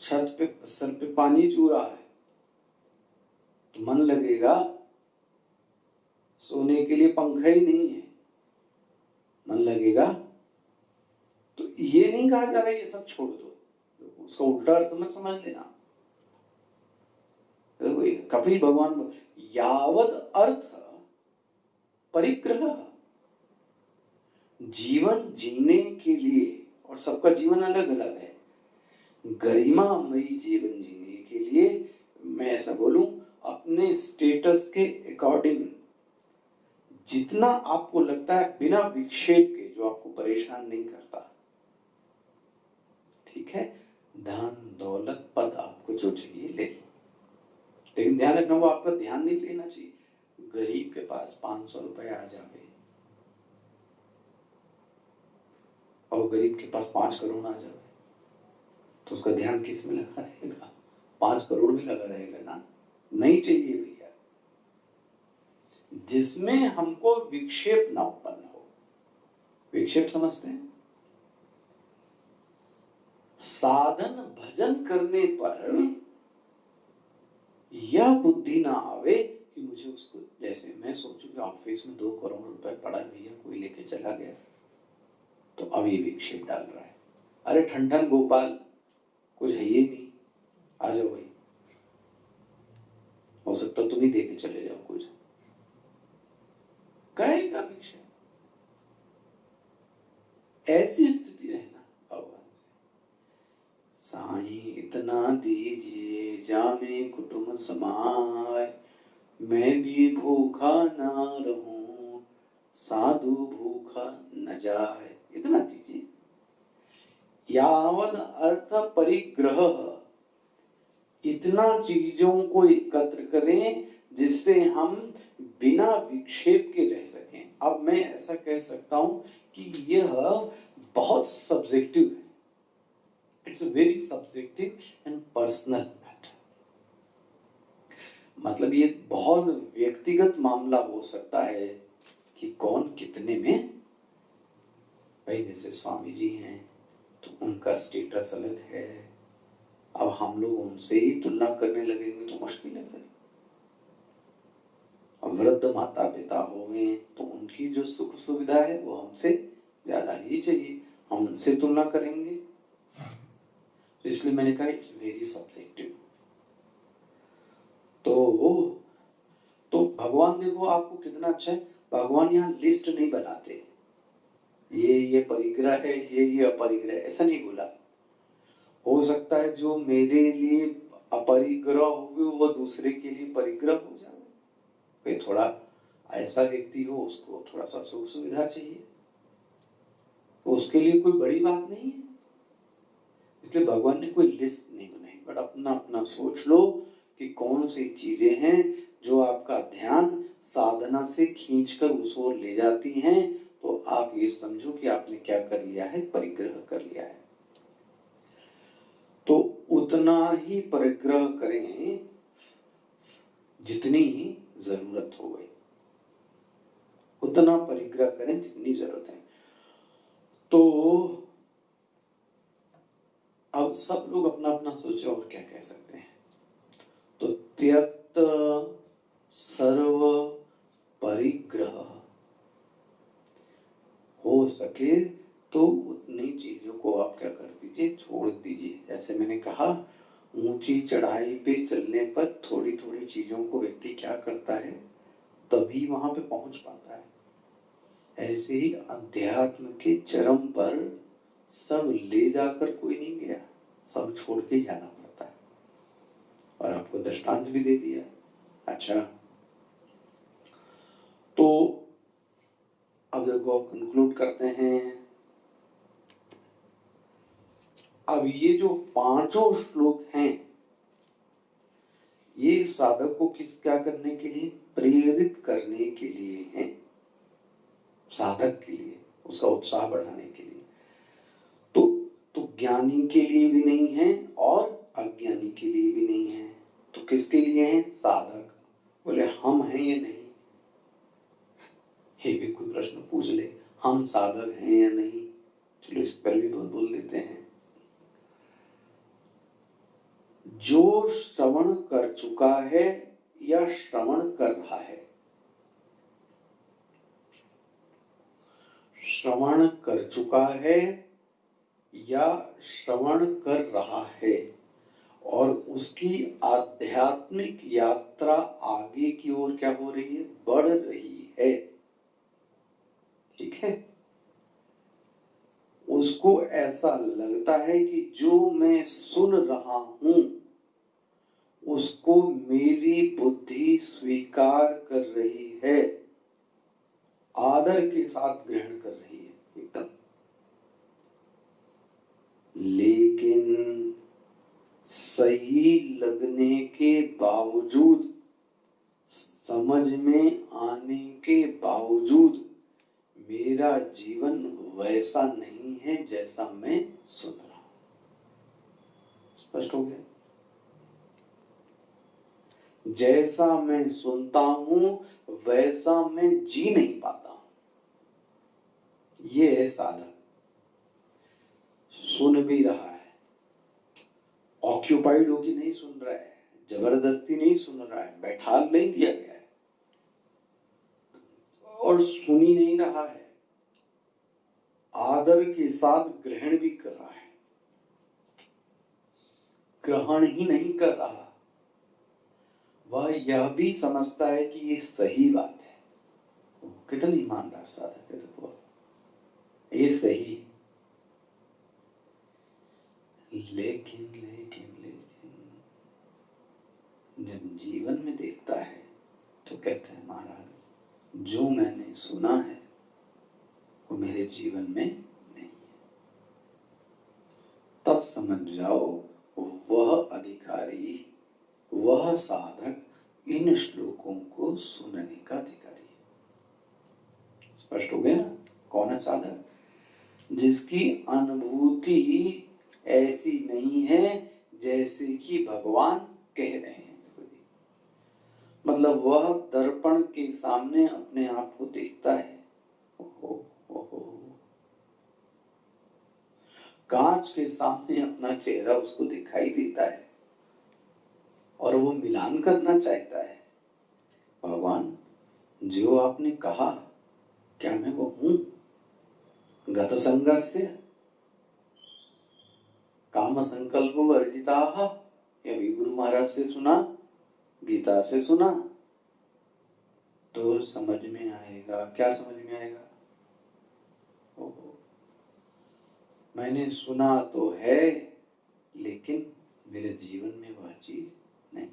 Speaker 2: छत पे सर पे पानी चू रहा है तो मन लगेगा, सोने के लिए पंखा ही नहीं है मन लगेगा। तो ये नहीं कहा जा रहा है ये सब छोड़ दो, उसका उल्टा अर्थ मत समझ लेना। कपिल भगवान, यावद अर्थ परिग्रह, जीवन जीने के लिए, और सबका जीवन अलग अलग है, गरिमामयी जीवन जीने के लिए मैं ऐसा बोलूं, अपने स्टेटस के अकॉर्डिंग जितना आपको लगता है बिना विक्षेप के, जो आपको परेशान नहीं करता, ठीक है, धन दौलत पद आपको जो चाहिए ले लो, लेकिन ध्यान रखना वो आपका ध्यान नहीं लेना चाहिए। गरीब के पास 500 रुपए आ जावे और गरीब के पास 5 करोड़ आ जावे, तो उसका ध्यान किस में लगा रहेगा? 5 करोड़ में लगा रहेगा ना? नहीं चाहिए भैया। जिसमें हमको विक्षेप ना उत्पन्न हो। विक्षेप समझते हैं? साधन भजन करने पर यह बुद्धि ना आवे कि मुझे उसको, जैसे मैं सोचूं कि ऑफिस में 2 करोड़ रुपए पड़ा भैया, कोई लेके चला गया, तो अब ये विक्षेप डाल रहा है, अरे ठंडन गोपाल कुछ है ही नहीं, आ जाओ भाई, हो सकता तुम ही देके चले जाओ कुछ, कहेगा विक्षेप। ऐसी स्थिति रहना भगवान से, साईं इतना दीजिए जामे कुटुंब समाय, मैं भी भूखा ना रहूं साधु भूखा न जाए, इतना दीजिए। यावद अर्थ परिग्रह, इतना चीजों को एकत्र करें जिससे हम बिना विक्षेप के रह सकें। अब मैं ऐसा कह सकता हूं कि यह बहुत सब्जेक्टिव है, it's a very subjective and personal matter. मतलब ये बहुत व्यक्तिगत मामला हो सकता है कि कौन कितने में, भाई जैसे स्वामी जी हैं तो उनका स्टेटस अलग है, अब हम लोग उनसे ही तुलना करने लगेंगे तो मुश्किल है। फिर वृद्ध माता पिता हो गए तो उनकी जो सुख सुविधा है वो हमसे ज्यादा ही चाहिए, हम उनसे तुलना करेंगे, तो इसलिए मैंने कहा इट्स वेरी सब्जेक्टिव। तो भगवान देखो आपको कितना अच्छा है, भगवान यहाँ लिस्ट नहीं बनाते, ये परिग्रह है, ये अपरिग्रह, ऐसा नहीं बोला। हो सकता है जो मेरे लिए अपरिग्रह हो वो दूसरे के लिए परिग्रह हो जाए, कोई थोड़ा ऐसा व्यक्ति हो उसको थोड़ा सा सुख सुविधा चाहिए, तो उसके लिए कोई बड़ी बात नहीं है, इसलिए भगवान ने कोई लिस्ट नहीं बनाई, बट अपना अपना सोच लो कि कौन सी चीजें हैं जो आपका ध्यान साधना से खींचकर उस ओर ले जाती हैं, तो आप ये समझो कि आपने क्या कर लिया है, परिग्रह कर लिया है। तो उतना ही परिग्रह करें जितनी जरूरत हो गई, उतना परिग्रह करें जितनी जरूरत है। तो अब सब लोग अपना अपना सोचे और क्या कह सकते हैं। तो त्यक्त सर्व परिग्रह, हो सके तो उतनी चीजों को आप क्या कर दीजिए, छोड़ दीजिए। जैसे मैंने कहा ऊंची चढ़ाई पे चलने पर थोड़ी थोड़ी चीजों को व्यक्ति क्या करता है, तभी वहां पे पहुंच पाता है। ऐसे ही अध्यात्म के चरम पर सब ले जाकर कोई नहीं गया, सब छोड़ के जाना पड़ता है, और आपको दृष्टांत भी दे दिया। अच्छा, तो अब देखो आप कंक्लूड करते हैं। अब ये जो 5 श्लोक हैं ये साधक को किस क्या करने के लिए, प्रेरित करने के लिए हैं, साधक के लिए, उसका उत्साह बढ़ाने के लिए। तो ज्ञानी के लिए भी नहीं है और अज्ञानी के लिए भी नहीं है, तो किसके लिए है, साधक। बोले हम हैं या नहीं, ये भी कोई प्रश्न पूछ ले, हम साधक हैं या नहीं, चलो इस पर भी बहुत बोल देते हैं। जो श्रवण कर चुका है या श्रवण कर रहा है, श्रवण कर चुका है या श्रवण कर रहा है, और उसकी आध्यात्मिक यात्रा आगे की ओर क्या हो रही है, बढ़ रही है, ठीक है। उसको ऐसा लगता है कि जो मैं सुन रहा हूं उसको मेरी बुद्धि स्वीकार कर रही है, आदर के साथ ग्रहण कर रही है एकदम। लेकिन सही लगने के बावजूद, समझ में आने के बावजूद मेरा जीवन वैसा नहीं है जैसा मैं सुन रहा हूं। स्पष्ट हो गया? जैसा मैं सुनता हूं वैसा मैं जी नहीं पाता हूं। ये है साधक। सुन भी रहा है, ऑक्यूपाइड होके नहीं सुन रहा है, जबरदस्ती नहीं सुन रहा है, बैठा नहीं दिया गया है, और सुन ही नहीं रहा है, आदर के साथ ग्रहण भी कर रहा है, ग्रहण ही नहीं कर रहा, वह यह भी समझता है कि ये सही बात है। कितनी ईमानदार साधक है, देखो ये सही। लेकिन लेकिन लेकिन जब जीवन में देखता है तो कहते हैं महाराज, जो मैंने सुना है वो मेरे जीवन में नहीं है। तब समझ जाओ वह अधिकारी, वह साधक इन श्लोकों को सुनने का अधिकारी है। स्पष्ट हो गया ना? कौन है साधक? जिसकी अनुभूति ऐसी नहीं है जैसे कि भगवान कह रहे हैं। मतलब वह दर्पण के सामने अपने आप को देखता है, ओहो ओहो, कांच के सामने अपना चेहरा उसको दिखाई देता है और वो मिलान करना चाहता है। भगवान, जो आपने कहा क्या मैं वो हूं? गत संगस्य काम संकल्प वर्जिता, ये भी गुरु महाराज से सुना, गीता से सुना, तो समझ में आएगा। क्या समझ में आएगा? ओहो, मैंने सुना तो है लेकिन मेरे जीवन में वह चीज नहीं।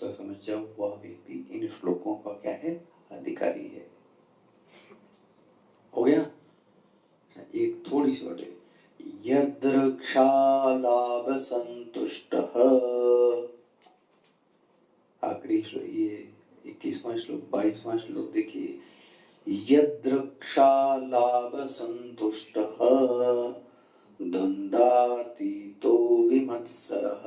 Speaker 2: तो समझ जाओ वह व्यक्ति इन श्लोकों का क्या है? अधिकारी है। हो गया? एक थोड़ी सी और यद्रक्षालाभ संतुष्टः, आखिरी श्लोक, ये 21वां श्लोक, 22वां श्लोक देखिए। यद्रक्षालाभ संतुष्टः द्वंद्वातीतो विमत्सरः।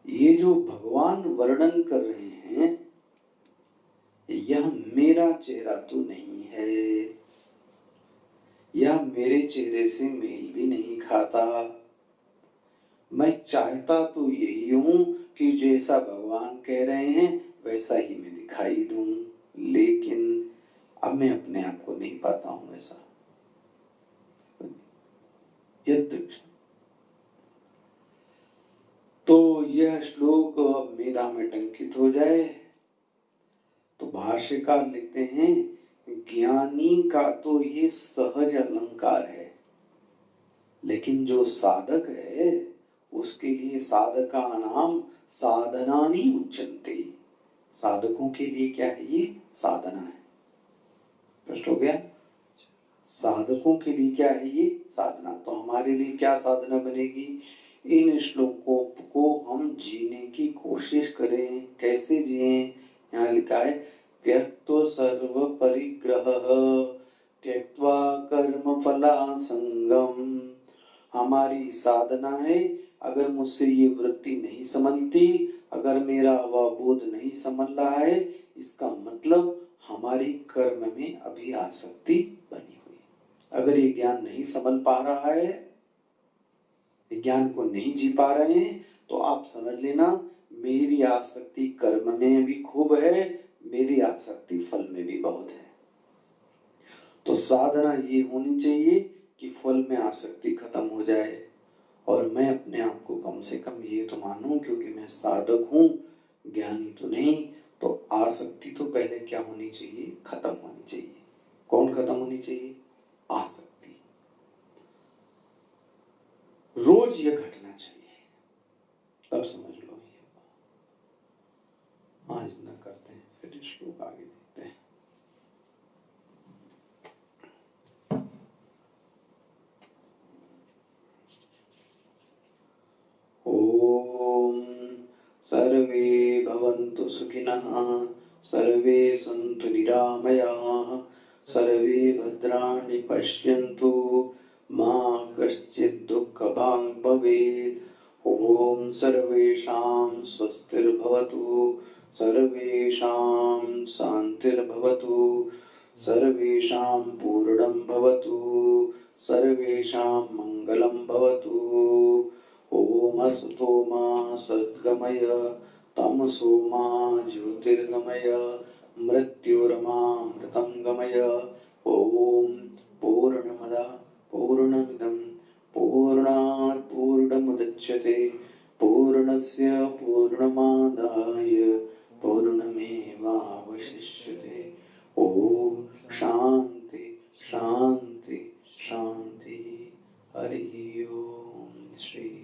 Speaker 2: ये जो भगवान वर्णन कर रहे हैं, यह मेरा चेहरा तो नहीं है, यह मेरे चेहरे से मेल भी नहीं खाता। मैं चाहता तो यही हूं कि जैसा भगवान कह रहे हैं वैसा ही मैं दिखाई दूं, लेकिन अब मैं अपने आप को नहीं पाता हूं वैसा। तो यह श्लोक मेधा में टंकित हो जाए तो भाष्यकार लिखते हैं, ज्ञानी का तो ये सहज अलंकार है, लेकिन जो साधक है उसके लिए साधक का नाम साधनानि उच्यन्ते। साधकों के लिए क्या है? ये साधना है। स्पष्ट हो गया? साधकों के लिए क्या है? ये साधना। तो हमारे लिए क्या साधना बनेगी? इन श्लोकों को हम जीने की कोशिश करें। कैसे जिए? यहाँ लिखा है, त्यक्तो सर्व परिग्रह त्यक्त्वा कर्म फलासंगम। हमारी साधना है, अगर मुझसे ये वृत्ति नहीं संभलती, अगर मेरा वह बोध नहीं संभल रहा है, इसका मतलब हमारी कर्म में अभी आसक्ति बनी हुई। अगर ये ज्ञान नहीं संभल पा रहा है, ज्ञान को नहीं जी पा रहे हैं, तो आप समझ लेना मेरी आसक्ति कर्म में भी खूब है, मेरी आसक्ति फल में भी बहुत है। तो साधना ये होनी चाहिए कि फल में आसक्ति खत्म हो जाए और मैं अपने आप को कम से कम ये तो मानूं, क्योंकि मैं साधक हूं, ज्ञानी तो नहीं, तो आसक्ति तो पहले क्या होनी चाहिए? खत्म होनी चाहिए। कौन खत्म होनी चाहिए? आसक्ति। रोज ये घटना चाहिए, तब समझ लो ये। आज ना करते हैं, फिर श्लोक आगे देखते हैं। ओम सर्वे भवन्तु सुखिनः, सर्वे सन्तु निरामयाः, सर्वे भद्राणि पश्यन्तु, मा कश्चित् दुःखभाग् भवेत्। ओम सर्वेषां स्वस्तिर्भवतु, सर्वेषां शान्तिर्भवतु, सर्वेषां पूर्णं भवतु, सर्वेषां मङ्गलं भवतु। ओम असतो मा सद्गमय, तमसो मा ज्योतिर्गमय, मृत्युर्मामृतं गमय। ओम पूर्णमदः पूर्णमिदं पूर्णात् पूर्णमुदच्यते, पूर्णस्य पूर्णमादाय पूर्णमेवावशिष्यते। ओम शांति शांति शांति। हरि ओम। श्री